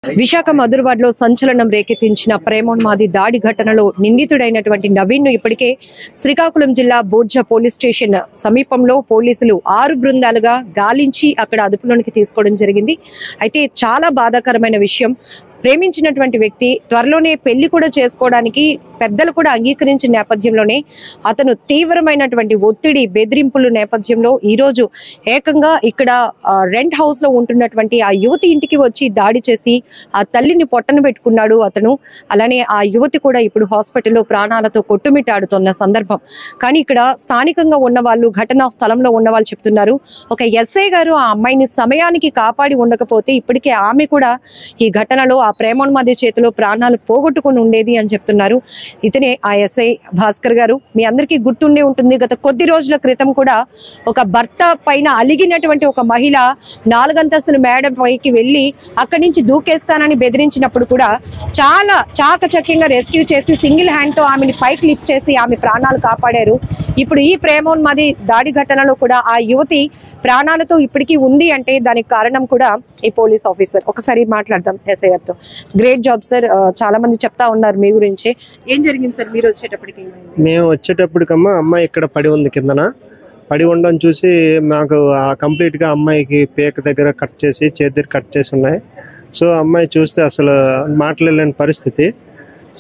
విశాఖ మధురవాడలో సంచలనం రేకెత్తించిన ప్రేమోన్మాది దాడి ఘటనలో నిందితుడైనటువంటి నవీన్ ను ఇప్పటికే శ్రీకాకుళం జిల్లా బోర్జ పోలీస్ స్టేషన్ సమీపంలో పోలీసులు 6 బృందాలుగా గాలించి అక్కడ అదుపులోనికి తీసుకోవడం జరిగింది. అయితే చాలా బాధాకరమైన విషయం, ప్రేమించినటువంటి వ్యక్తి త్వరలోనే పెళ్లి కూడా చేసుకోవడానికి పెద్దలు కూడా అంగీకరించిన నేపథ్యంలోనే అతను తీవ్రమైనటువంటి ఒత్తిడి బెదిరింపుల నేపథ్యంలో ఈ రోజు ఏకంగా ఇక్కడ రెంట్ హౌస్ లో ఉంటున్నటువంటి ఆ యువతి ఇంటికి వచ్చి దాడి చేసి ఆ తల్లిని పొట్టన పెట్టుకున్నాడు అతను. అలానే ఆ యువతి కూడా ఇప్పుడు హాస్పిటల్లో ప్రాణాలతో కొట్టుమిట్టాడుతున్న సందర్భం. కానీ ఇక్కడ స్థానికంగా ఉన్న వాళ్ళు, ఘటనా స్థలంలో ఉన్న వాళ్ళు చెప్తున్నారు, ఒక ఎస్ఐ గారు ఆ అమ్మాయిని సమయానికి కాపాడి ఉండకపోతే ఇప్పటికే ఆమె కూడా ఈ ఘటనలో ఆ ప్రేమోన్మాది చేతిలో ప్రాణాలు పోగొట్టుకుని ఉండేది అని చెప్తున్నారు. ఇతనే ఆ ఎస్ఐ భాస్కర్ గారు. మీ అందరికీ గుర్తుండే ఉంటుంది, గత కొద్ది రోజుల క్రితం కూడా ఒక భర్త పైన అలిగినటువంటి ఒక మహిళ 4 అంతస్తుల మేడ పైకి వెళ్ళి అక్కడి నుంచి దూకేస్తానని బెదిరించినప్పుడు కూడా చాలా చాకచక్యంగా రెస్క్యూ చేసి సింగిల్ హ్యాండ్ తో ఆమెని పైకి లిఫ్ట్ చేసి ఆమె ప్రాణాలు కాపాడారు. ఇప్పుడు ఈ ప్రేమోన్మాది దాడి ఘటనలో కూడా ఆ యువతి ప్రాణాలతో ఇప్పటికీ ఉంది అంటే దానికి కారణం కూడా ఈ పోలీస్ ఆఫీసర్. ఒకసారి మాట్లాడదాం ఎస్ఐ గారితో. Great job sir. చాలా మంది చెప్తా ఉన్నారు మీ గురించి. ఏం జరిగింది సార్ మీరు వచ్చేటప్పటికి? మేము వచ్చేటప్పటికమ్మా అమ్మాయి ఇక్కడ పడి ఉంది, కిందన పడి ఉండడం చూసి మాకు కంప్లీట్గా అమ్మాయికి పేక దగ్గర కట్ చేసి, చేతి దగ్గర కట్ చేసి ఉన్నాయి. సో అమ్మాయి చూస్తే అసలు మాట్లాడలేని పరిస్థితి.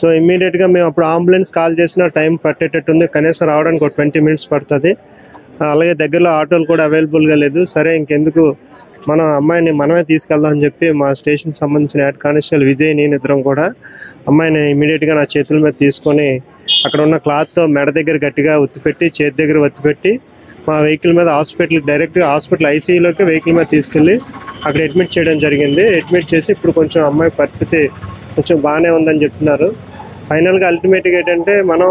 సో ఇమ్మీడియట్గా మేము అప్పుడు అంబులెన్స్ కాల్ చేసిన టైం పట్టేటట్టుంది, కనీసం రావడానికి ఒక 20 మినిట్స్ పడుతుంది. అలాగే దగ్గరలో ఆటోలు కూడా అవైలబుల్గా లేదు. సరే ఇంకెందుకు మనం అమ్మాయిని మనమే తీసుకెళ్దాం అని చెప్పి మా స్టేషన్ సంబంధించిన హెడ్ కానిస్టేబుల్ విజయ్, నేను ఇద్దరం కూడా అమ్మాయిని ఇమీడియట్గా నా చేతుల మీద తీసుకొని అక్కడ ఉన్న క్లాత్తో మెడ దగ్గర గట్టిగా ఒత్తిపెట్టి, చేతి దగ్గర ఒత్తిపెట్టి మా వెహికల్ మీద డైరెక్ట్గా హాస్పిటల్ ఐసీయూలోకి వెహికల్ మీద తీసుకెళ్ళి అక్కడ అడ్మిట్ చేయడం జరిగింది. అడ్మిట్ చేసి ఇప్పుడు కొంచెం అమ్మాయి పరిస్థితి కొంచెం బాగానే ఉందని చెప్తున్నారు. ఫైనల్గా అల్టిమేట్గా ఏంటంటే మనం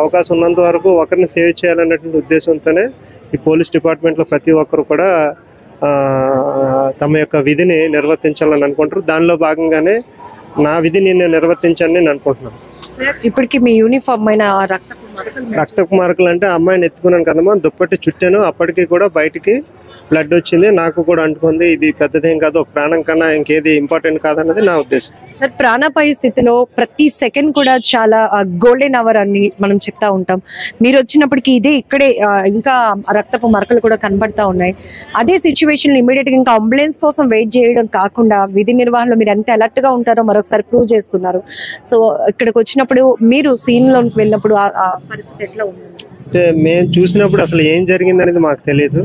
అవకాశం ఉన్నంత వరకు ఒకరిని సేవ్ చేయాలన్నటువంటి ఉద్దేశంతోనే ఈ పోలీస్ డిపార్ట్మెంట్లో ప్రతి ఒక్కరు కూడా తమ యొక్క విధిని నిర్వర్తించాలని అనుకుంటారు. దానిలో భాగంగానే నా విధిని నేను నిర్వర్తించాలని నేను అనుకుంటున్నాను. ఇప్పటికి మీ యూనిఫామ్ అయిన రక్తపు మార్కులు అంటే అమ్మాయిని ఎత్తుకున్నాను కదమ్మా, దుప్పటి చుట్టాను, అప్పటికి కూడా బయటికి బ్లడ్ వచ్చింది, నాకు కూడా అంటుకుంది. ఇది పెద్దదేం కాదు, ఒక ప్రాణం కన్నా ఇంకేది ఇంపార్టెంట్ కాదన్నది నా ఉద్దేశం. సార్, ప్రాణాపాయ స్థితిలో ప్రతి సెకండ్ కూడా చాలా గోల్డెన్ అవర్ అని మనం చెప్తా ఉంటాం. మీరు వచ్చినప్పటికీ ఇక్కడే ఇంకా రక్తపు మరకలు కూడా కనబడతా ఉన్నాయి. అదే సిచ్యువేషన్ ఇమీడియట్ గా ఇంకా అంబులెన్స్ కోసం వెయిట్ చేయడం కాకుండా విధి నిర్వహణలో మీరు ఎంత అలర్ట్ గా ఉంటారో మరొకసారి ప్రూవ్ చేస్తున్నారు. సో ఇక్కడికి వచ్చినప్పుడు మీరు సీన్ లోకి వెళ్ళినప్పుడు ఆ పరిస్థితి ఎట్లా ఉంది? అంటే మేము చూసినప్పుడు అసలు ఏం జరిగింది అనేది మాకు తెలియదు.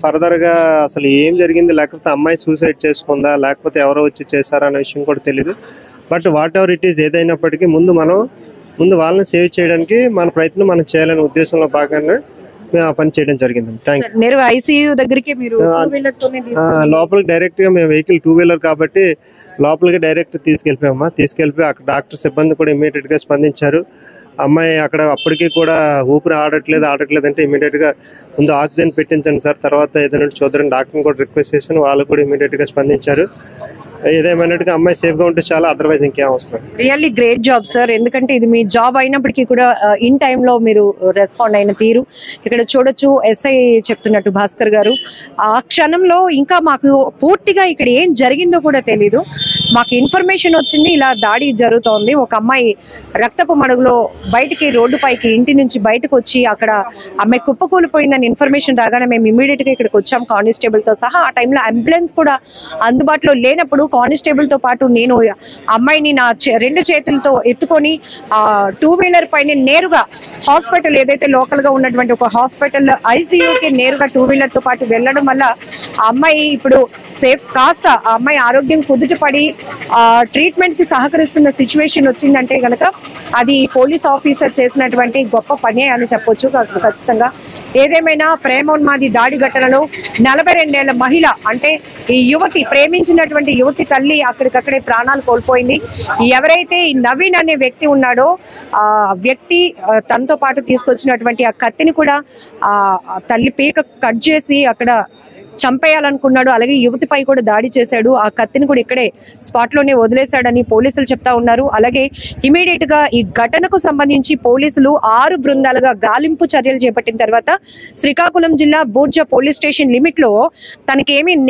ఫర్దర్గా అసలు ఏం జరిగింది, లేకపోతే అమ్మాయి సూసైడ్ చేసుకుందా, లేకపోతే ఎవరో వచ్చి చేశారా అనే విషయం కూడా తెలియదు. But what ever it is, ఏదైనప్పటికీ ముందు వాళ్ళని సేవ్ చేయడానికి మన ప్రయత్నం మనం చేయాలనే ఉద్దేశంలో భాగంగా మేము ఆ పని చేయడం జరిగింది. Thank you. ఐసీయూ దగ్గరికి మీరు లోపలికి డైరెక్ట్గా మేము వెహికల్ 2 వీలర్ కాబట్టి లోపలికి డైరెక్ట్ తీసుకెళ్ళిపోయి అక్కడ డాక్టర్ సిబ్బంది కూడా ఇమీడియట్గా స్పందించారు. అమ్మాయి అక్కడ అప్పటికీ కూడా ఊపిరి ఆడట్లేదు అంటే ఇమీడియట్గా ముందు ఆక్సిజన్ పెట్టించండి సార్, తర్వాత ఏదైనా చూద్దాం డాక్టర్ని కూడా రిక్వెస్ట్ చేశాను. వాళ్ళు కూడా ఇమీడియట్గా స్పందించారు. ఏదేమైనట్టుగా అమ్మాయి సేఫ్గా ఉంటే చాలా, అదర్వైజ్ ఇంకేం అవసరం. Really great job sir. ఎందుకంటే ఇది మీ జాబ్ అయినప్పటికీ కూడా ఇన్ టైంలో మీరు రెస్పాండ్ అయిన తీరు ఇక్కడ చూడొచ్చు. ఎస్ఐ చెప్తున్నట్టు భాస్కర్ గారు, ఆ క్షణంలో ఇంకా మాకు పూర్తిగా ఇక్కడ ఏం జరిగిందో కూడా తెలీదు. మాకు ఇన్ఫర్మేషన్ వచ్చింది ఇలా దాడి జరుగుతోంది, ఒక అమ్మాయి రక్తపు మడుగులో బయటికి రోడ్డు పైకి ఇంటి నుంచి బయటకు వచ్చి అక్కడ అమ్మాయి కుప్పకూలిపోయిందని ఇన్ఫర్మేషన్ రాగానే మేము ఇమీడియట్ గా ఇక్కడికి వచ్చాం కానిస్టేబుల్ తో సహా. ఆ టైంలో అంబులెన్స్ కూడా అందుబాటులో లేనప్పుడు కానిస్టేబుల్ తో పాటు నేను అమ్మాయిని నా 2 చేతులతో ఎత్తుకొని 2 వీలర్ పైన నేరుగా హాస్పిటల్, ఏదైతే లోకల్ గా ఉన్నటువంటి ఒక హాస్పిటల్ ఐసీయూకి నేరుగా 2 వీలర్ తో పాటు వెళ్ళడం వల్ల ఆ అమ్మాయి ఇప్పుడు సేఫ్, కాస్త ఆ అమ్మాయి ఆరోగ్యం కుదుటపడి ట్రీట్మెంట్ కి సహకరిస్తున్న సిచ్యువేషన్ వచ్చిందంటే గనక అది పోలీస్ ఆఫీసర్ చేసినటువంటి గొప్ప పని అని చెప్పొచ్చు ఖచ్చితంగా. ఏదేమైనా ప్రేమోన్మాది దాడి ఘటనలో 42 ఏళ్ల మహిళ, అంటే ఈ యువతి, ప్రేమించినటువంటి యువతి తల్లి అక్కడికక్కడే ప్రాణాలు కోల్పోయింది. ఎవరైతే ఈ నవీన్ అనే వ్యక్తి ఉన్నాడో ఆ వ్యక్తి తనతో పాటు తీసుకొచ్చినటువంటి ఆ కత్తిని కూడా ఆ తల్లి పీక కట్ చేసి అక్కడ చంపేయాలనుకున్నాడు. అలాగే యువతిపై కూడా దాడి చేశాడు. ఆ కత్తిని కూడా ఇక్కడే స్పాట్ లోనే వదిలేశాడని పోలీసులు చెప్తా ఉన్నారు. అలాగే ఇమీడియట్ గా ఈ ఘటనకు సంబంధించి పోలీసులు 6 బృందాలుగా గాలింపు చర్యలు చేపట్టిన తర్వాత శ్రీకాకుళం జిల్లా బూర్జా పోలీస్ స్టేషన్ లిమిట్ లో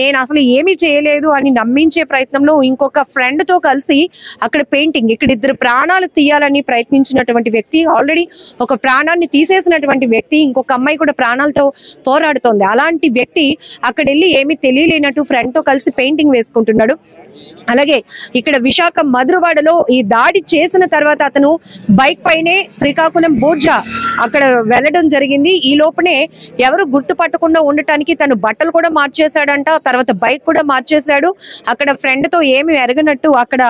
నేను అసలు ఏమీ చేయలేదు అని నమ్మించే ప్రయత్నంలో ఇంకొక ఫ్రెండ్ తో కలిసి అక్కడ పెయింటింగ్, ఇక్కడ 2 ప్రాణాలు తీయాలని ప్రయత్నించినటువంటి వ్యక్తి, ఆల్రెడీ ఒక ప్రాణాన్ని తీసేసినటువంటి వ్యక్తి, ఇంకొక అమ్మాయి కూడా ప్రాణాలతో పోరాడుతోంది. అలాంటి వ్యక్తి అక్కడ వెళ్ళి ఏమీ తెలియలేనట్టు ఫ్రెండ్ తో కలిసి పెయింటింగ్ వేసుకుంటున్నాడు. అలాగే ఇక్కడ విశాఖ మధురవాడలో ఈ దాడి చేసిన తర్వాత అతను బైక్ పైనే శ్రీకాకుళం బూర్జా అక్కడ వెళ్ళడం జరిగింది. ఈ లోపనే ఎవరు గుర్తుపట్టకుండా ఉండటానికి తను బట్టలు కూడా మార్చేశాడంట, తర్వాత బైక్ కూడా మార్చేశాడు. అక్కడ ఫ్రెండ్ తో ఏమి ఎరగనట్టు అక్కడ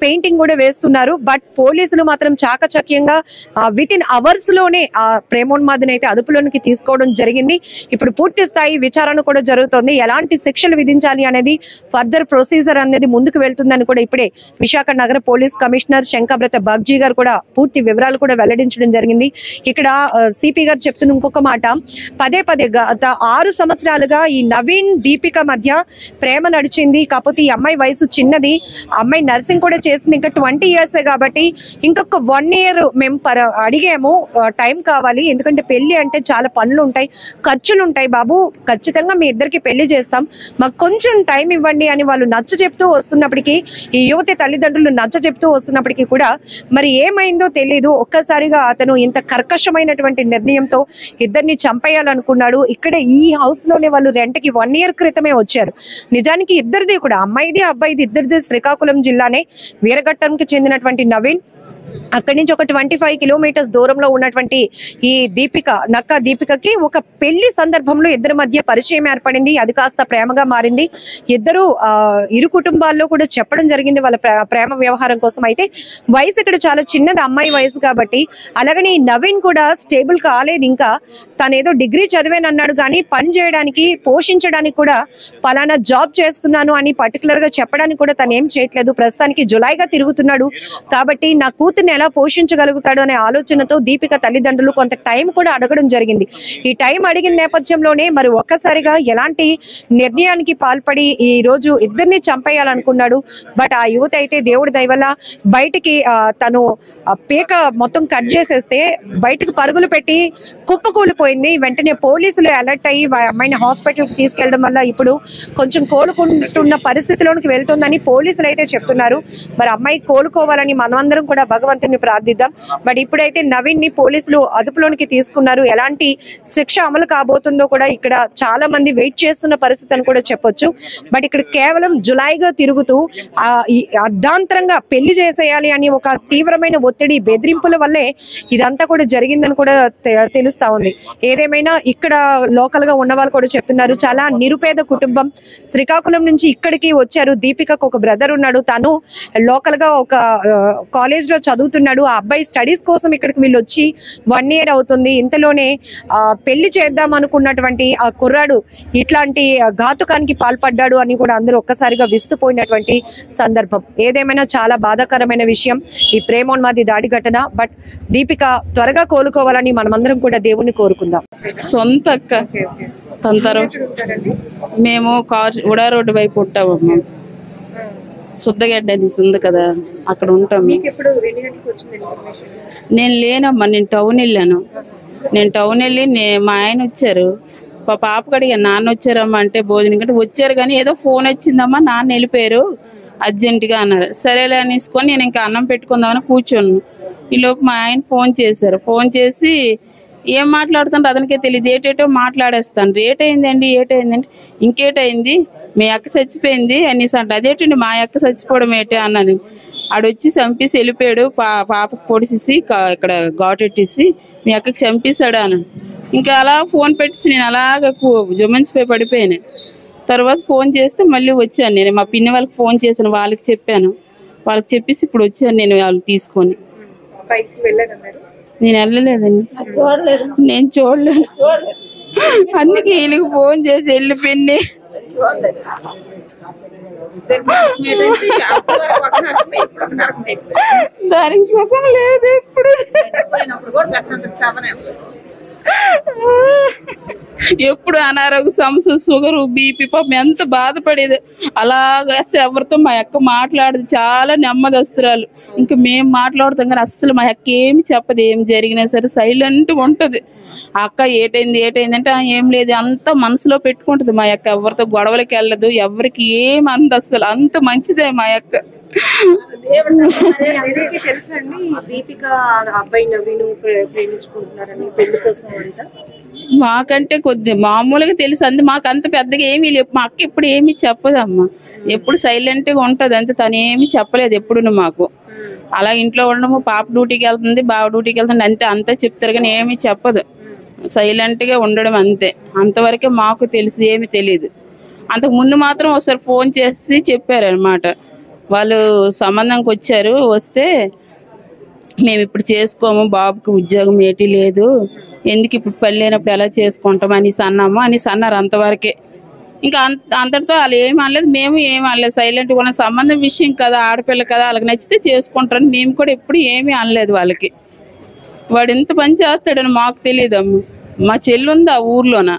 పెయింటింగ్ కూడా వేస్తున్నారు. బట్ పోలీసులు మాత్రం చాకచక్యంగా విత్ ఇన్ అవర్స్ లోనే ఆ ప్రేమోన్మాదిని అయితే అదుపులోనికి తీసుకోవడం జరిగింది. ఇప్పుడు పూర్తి స్థాయి విచారణ కూడా జరుగుతోంది. ఎలాంటి శిక్షలు విధించాలి అనేది ఫర్దర్ ప్రొసీజర్ అనేది ముందుకు వెళ్తుందని కూడా ఇప్పుడే విశాఖ నగర పోలీస్ కమిషనర్ శంకబ్రత బాగ్జీ గారు కూడా పూర్తి వివరాలు కూడా వెల్లడించడం జరిగింది. ఇక్కడ సిపి గారు చెప్తున్న ఇంకొక మాట, పదే గత 6 సంవత్సరాలుగా ఈ నవీన్ దీపిక మధ్య ప్రేమ నడిచింది. కాకపోతే ఈ అమ్మాయి వయసు చిన్నది, అమ్మాయి నర్సింగ్ కూడా చేసింది, ఇంకా 20 years కాబట్టి ఇంకొక 1 year మేము అడిగాము, టైం కావాలి, ఎందుకంటే పెళ్లి అంటే చాలా పనులు ఉంటాయి, ఖర్చులు ఉంటాయి బాబు, ఖచ్చితంగా మీ ఇద్దరికి పెళ్లి చేస్తాం, మాకు కొంచెం టైం ఇవ్వండి అని వాళ్ళు నచ్చ చెప్తూ వస్తున్నప్పటికీ, ఈ యువతి తల్లిదండ్రులు నచ్చ చెప్తూ వస్తున్నప్పటికీ కూడా మరి ఏమైందో తెలియదు. ఒక్కసారిగా అతను ఇంత కర్కశమైనటువంటి నిర్ణయంతో ఇద్దరిని చంపేయాలనుకున్నాడు. ఇక్కడ ఈ హౌస్ లోనే వాళ్ళు రెంట్ కి 1 year క్రితమే వచ్చారు. నిజానికి ఇద్దరిది కూడా, అమ్మాయిది అబ్బాయిది ఇద్దరిది శ్రీకాకుళం జిల్లానే, వీరఘట్టంకి చెందినటువంటి నవీన్, అక్కడి నుంచి ఒక 25 kilometers దూరంలో ఉన్నటువంటి ఈ నక్క దీపికకి ఒక పెళ్లి సందర్భంలో ఇద్దరి మధ్య పరిచయం ఏర్పడింది. అది కాస్త ప్రేమగా మారింది. ఇద్దరు ఇరు కుటుంబాల్లో కూడా చెప్పడం జరిగింది వాళ్ళ ప్రేమ వ్యవహారం కోసం. అయితే వయసు ఇక్కడ చాలా చిన్నది, అమ్మాయి వయసు కాబట్టి. అలాగని నవీన్ కూడా స్టేబుల్ కాలేదు, ఇంకా తనేదో డిగ్రీ చదివానన్నాడు కానీ పని చేయడానికి పోషించడానికి కూడా పలానా జాబ్ చేస్తున్నాను అని పర్టికులర్ గా చెప్పడానికి కూడా తను ఏం చేయట్లేదు. ప్రస్తుతానికి జులైగా తిరుగుతున్నాడు కాబట్టి నా కూతుర్ని ఎలా పోషించగలుగుతాడు అనే ఆలోచనతో దీపిక తల్లిదండ్రులు కొంత టైం కూడా అడగడం జరిగింది. ఈ టైం అడిగిన నేపథ్యంలోనే మరి ఒక్కసారిగా ఎలాంటి నిర్ణయానికి పాల్పడి ఈ రోజు ఇద్దరిని చంపేయాలనుకున్నాడు. బట్ ఆ యువత అయితే దేవుడి దయ వల్ల బయటికి తను పీక మొత్తం కట్ చేసేస్తే బయటకు పరుగులు పెట్టి కుప్పకూలిపోయింది. వెంటనే పోలీసులు అలర్ట్ అయ్యి అమ్మాయిని హాస్పిటల్కి తీసుకెళ్లడం వల్ల ఇప్పుడు కొంచెం కోలుకుంటున్న పరిస్థితిలోనికి వెళ్తుందని పోలీసులు అయితే చెప్తున్నారు. మరి అమ్మాయి కోలుకోవాలని మనమందరం కూడా భగవంతుని ప్రార్థిద్దాం. బట్ ఇప్పుడైతే నవీన్ ని పోలీసులు అదుపులోనికి తీసుకున్నారు. ఎలాంటి శిక్ష అమలు కాబోతుందో కూడా ఇక్కడ చాలా మంది వెయిట్ చేస్తున్న పరిస్థితి అని కూడా చెప్పొచ్చు. బట్ ఇక్కడ కేవలం జులైగా తిరుగుతూ అర్ధాంతరంగా పెళ్లి చేసేయాలి అని ఒక తీవ్రమైన ఒత్తిడి, బెదిరింపుల వల్లే ఇదంతా కూడా జరిగిందని కూడా తెలుస్తా ఉంది. ఏదేమైనా ఇక్కడ లోకల్ గా ఉన్న వాళ్ళు కూడా చెప్తున్నారు, చాలా నిరుపేద కుటుంబం, శ్రీకాకుళం నుంచి ఇక్కడికి వచ్చారు. దీపికకు ఒక బ్రదర్ ఉన్నాడు, తను లోకల్ గా ఒక కాలేజ్ లో చదువుతున్నాడు. ఆ అబ్బాయి స్టడీస్ కోసం ఇక్కడికి వీళ్ళు వచ్చి 1 year అవుతుంది. ఇంతలోనే పెళ్లి చేద్దాం అనుకున్నటువంటి ఆ కుర్రాడు ఇట్లాంటి ఘాతుకానికి పాల్పడ్డాడు అని కూడా అందరూ ఒక్కసారిగా విస్తుపోయినటువంటి సందర్భం. ఏదేమైనా చాలా బాధాకరమైన విషయం ఈ ప్రేమోన్మాది దాడి ఘటన. బట్ దీపిక త్వరగా కోలుకోవాలని మనమందరం కూడా దేవుణ్ణి కోరుకుందాం. సొంత అక్క తంతరం, మేము ఉడా రోడ్డు వైపు ఉంటాము, శుద్ధగడ్డ అనేసి ఉంది కదా, అక్కడ ఉంటాం. నేను లేనమ్మా, నేను టౌన్ వెళ్ళాను. మా ఆయన వచ్చారు, మా పాప కడిగా నాన్న వచ్చారమ్మా అంటే భోజనం కంటే వచ్చారు కానీ ఏదో ఫోన్ వచ్చిందమ్మా, నాన్న వెళ్ళిపోయారు అర్జెంటుగా అన్నారు. సరేలే అనేసుకొని నేను ఇంకా అన్నం పెట్టుకుందామని కూర్చోను. ఈలోపు మా ఆయన ఫోన్ చేశారు. ఫోన్ చేసి ఏం మాట్లాడుతుంటే అతనికే తెలియదు, ఏటేటో మాట్లాడేస్తాను. ఏటైందండి ఇంకేటైంది, మీ అక్క చచ్చిపోయింది అనేసి అంట. అదేంటండి మా అక్క చచ్చిపోవడం ఏంటి అన్నాను. ఆడొచ్చి చంపేసి వెళ్ళిపోయాడు, పాపకు పొడిసేసి ఇక్కడ ఘాటెట్టేసి మీ అక్కకి చంపేశాడు అన్నాను. ఇంకా అలా ఫోన్ పెట్టేసి నేను అలాగ జుమంచిపోయి పడిపోయాను. తర్వాత ఫోన్ చేస్తే మళ్ళీ వచ్చాను నేను. మా పిన్ని వాళ్ళకి ఫోన్ చేశాను, వాళ్ళకి చెప్పాను. వాళ్ళకి చెప్పేసి ఇప్పుడు వచ్చాను నేను వాళ్ళు తీసుకొని. నేను వెళ్ళలేదండి, నేను చూడలేదు. అందుకే వీళ్ళకి ఫోన్ చేసి వెళ్ళి పిన్ని దానికి సుఖం లేదు. ఇప్పుడు ఎప్పుడు అనారోగ్య సమస్య, షుగర్, బీపీ, పాపం ఎంత బాధపడేది. అలాగా ఎవరితో మా అక్క మాట్లాడదు, చాలా నెమ్మదస్తురాలు. ఇంకా మేము మాట్లాడుతాం కానీ అస్సలు మా అక్క ఏమి చెప్పదు. ఏం జరిగినా సరే సైలెంట్గా ఉంటుంది. అక్క ఏటైంది అంటే ఏం లేదు, అంతా మనసులో పెట్టుకుంటుంది మా అక్క. ఎవరితో గొడవలకి వెళ్ళదు, ఎవరికి ఏం అంత అస్సలు అంత మంచిదే మా అక్క. తెలుసండి దీపిక అబ్బాయి నవీను ప్రేమించుకుంటున్నారని పెళ్లి కోసం అంతా? మాకంటే కొద్ది మామూలుగా తెలుసు అంది, మాకు అంత పెద్దగా ఏమీ లేదు. మా అక్క ఎప్పుడు ఏమీ చెప్పదమ్మా, ఎప్పుడు సైలెంట్ గా ఉంటది అంతే. తను ఏమీ చెప్పలేదు ఎప్పుడు మాకు. అలా ఇంట్లో ఉండము, పాప డ్యూటీకి వెళ్తుంది, బావ డ్యూటీకి వెళ్తుంది అంతే. అంతా చెప్తారు కానీ ఏమీ చెప్పదు, సైలెంట్ గా ఉండడం అంతే. అంతవరకే మాకు తెలుసు, ఏమి తెలియదు. అంతకు ముందు మాత్రం ఒకసారి ఫోన్ చేసి చెప్పారు అనమాట. వాళ్ళు సంబంధంకి వచ్చారు, వస్తే మేము ఇప్పుడు చేసుకోము, బాబుకి ఉద్యోగం ఏటీ లేదు, ఎందుకు ఇప్పుడు పని లేనప్పుడు ఎలా చేసుకుంటాం అనేసి అన్నారు. అంతవరకే. ఇంకా అంతటితో వాళ్ళు ఏమి అనలేదు, మేము ఏమి అనలేదు. సైలెంట్గా ఉన్న సంబంధం విషయం కదా, ఆడపిల్ల కదా, వాళ్ళకి నచ్చితే చేసుకుంటారని మేము కూడా ఎప్పుడు ఏమీ అనలేదు వాళ్ళకి. వాడు ఎంత పని చేస్తాడని మాకు తెలియదు అమ్మ. మా చెల్లి ఉంది ఆ ఊర్లోన,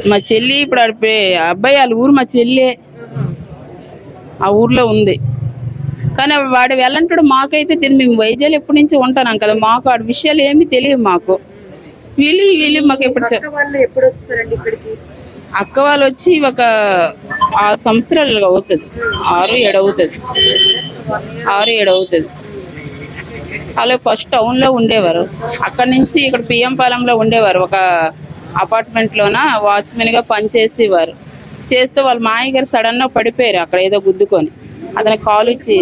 మా చెల్లి ఇప్పుడు అబ్బాయి వాళ్ళ ఊరు మా చెల్లి ఆ ఊర్లో ఉంది. కానీ వాడు వెళ్ళంటాడు, మాకైతే తెలియదు. మేము వైజాగ్ ఎప్పటి నుంచి ఉంటున్నాం కదా, మాకు వాడి విషయాలు ఏమీ తెలియదు మాకు. వీళ్ళు మాకు ఎప్పుడు అక్క వాళ్ళు వచ్చి ఒక 6 సంవత్సరాలు అవుతుంది, 6-7 అవుతుంది. అలా ఫస్ట్ టౌన్లో ఉండేవారు, అక్కడి నుంచి ఇక్కడ పిఎం పాలెంలో ఉండేవారు. ఒక అపార్ట్మెంట్లోన వాచ్మెన్గా పనిచేసేవారు. చేస్తే వాళ్ళ మాయ గారు సడన్ గా పడిపోయారు అక్కడ ఏదో గుద్దుకొని. అతనికి కాల్ ఇచ్చి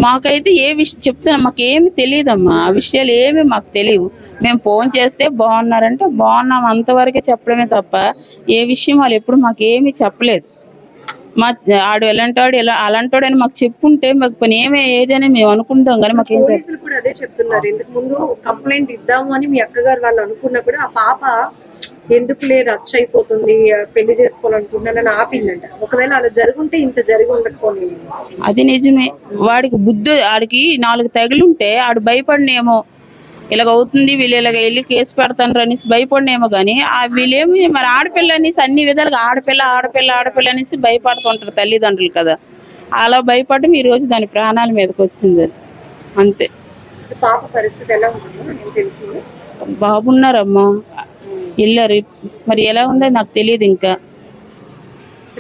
మాకైతే ఏ విషయం చెప్తున్నా మాకు ఏమి తెలియదమ్మా, ఆ విషయాలు ఏమి మాకు తెలియవు. మేము ఫోన్ చేస్తే బాగున్నారంటే బాగున్నాం అంతవరకే చెప్పడమే తప్ప ఏ విషయం వాళ్ళు ఎప్పుడు మాకు ఏమి చెప్పలేదు. మా ఆడు ఎలాంటాడు అలాంటాడు అని మాకు చెప్పుంటే మాకు పని ఏదైనా మేము అనుకుంటాం కానీ మాకేం పోలీసులు కూడా అదే చెప్తున్నారు. ఇంతకు ముందు కంప్లైంట్ ఇద్దాము అని మీ అక్కగారు వాళ్ళు అనుకున్నా కూడా ఆ పాప ఎందుకులే రచ్చ అయిపోతుంది, పెళ్లి చేసుకోవాలనుకుంటున్నానని ఆపిందంట. ఒకవేళ అలా జరుగుంటే ఇంత జరిగి ఉండకపోయి. అది నిజమే. వాడికి ఆడికి 4 తగిలుంటే ఆడు భయపడినేమో, ఇలాగ అవుతుంది వీళ్ళు ఇలాగ వెళ్ళి కేసు పెడతాను అనేసి భయపడినేమో. కానీ వీళ్ళేమి మరి ఆడపిల్ల అనేసి అన్ని విధాలుగా ఆడపిల్ల అనేసి భయపడుతుంటారు తల్లిదండ్రులు కదా. అలా భయపడడం ఈ రోజు దాని ప్రాణాల మీదకి వచ్చింది అంతే. పాప పరిస్థితి ఎలా ఉంటుందో తెలిసింది. బాబున్నారమ్మా, వెళ్ళారు. మరి ఎలా ఉందో నాకు తెలియదు. ఇంకా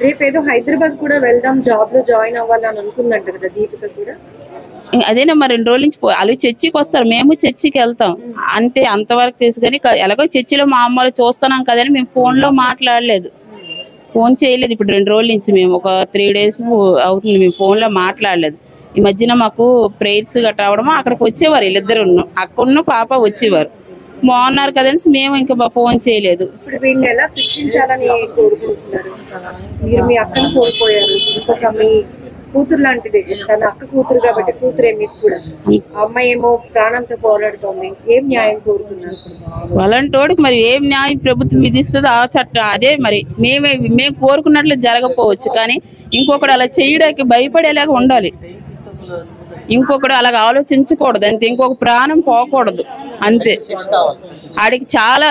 రేపేదో హైదరాబాద్ కూడా వెళ్దాం, జాబ్ లో జాయిన్ అవ్వాలని అనుకుందంట కదా దీపిక కూడా. అదేనా మరి 2 రోజుల నుంచి వాళ్ళు చర్చికి వస్తారు, మేము చర్చికి వెళ్తాం అంతే. అంతవరకు తెలుసు కానీ ఎలాగో చర్చిలో మా అమ్మలు చూస్తున్నాం కదని మేము ఫోన్ లో మాట్లాడలేదు, ఫోన్ చేయలేదు. ఇప్పుడు 2 రోజుల నుంచి మేము ఒక 3 days అవుతుంది మేము ఫోన్ లో మాట్లాడలేదు. ఈ మధ్యన మాకు ప్రేయర్స్ గట్రా అవడము అక్కడికి వచ్చేవారు, వీళ్ళిద్దరు అక్కడున్న పాప వచ్చేవారు. బాగున్నారు కదని మేము ఇంకా ఫోన్ చేయలేదు. ఇప్పుడు వీళ్ళని ఎలా శిక్షించాలని కోరుకుంటున్నారు? మీరు మీ అక్కను కోల్పోయారు, ఇంకొక మీ కూతురు లాంటిది, తన అక్క కూతురు కాబట్టి కూతురే మీకు కూడా. అమ్మాయి ఏమో ప్రాణంతో పోరాడుతోంది, ఏం న్యాయం కోరుతున్నారు? అలాంటోడికి మరి ఏం న్యాయం ప్రభుత్వం విధిస్తుందో ఆ చట్టం అదే. మరి మేము కోరుకున్నట్లు జరగకపోవచ్చు కానీ ఇంకొకడు అలా చేయడానికి భయపడేలాగా ఉండాలి. ఇంకొకడు అలాగ ఆలోచించకూడదు అంతే, ఇంకొక ప్రాణం పోకూడదు అంతే. ఆడికి చాలా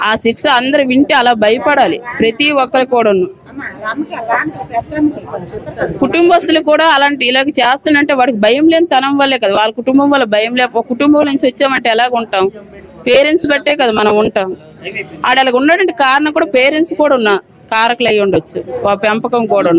ఆ శిక్ష అందరు వింటే అలా భయపడాలి ప్రతి ఒక్కరు కూడా. కుటుంబస్తులు కూడా అలాంటి ఇలాగ చేస్తున్నంటే వాడికి భయం లేని తనం వల్లే కదా, వాళ్ళ కుటుంబం వల్ల భయం లేక ఒక కుటుంబం నుంచి వచ్చామంటే ఎలాగ ఉంటాం? పేరెంట్స్ బట్టే కదా మనం ఉంటాం. ఆడ అలాగ ఉండడానికి కారణం కూడా పేరెంట్స్ కూడా కారకులు అయి ఉండొచ్చు, ఆ పెంపకం కూడా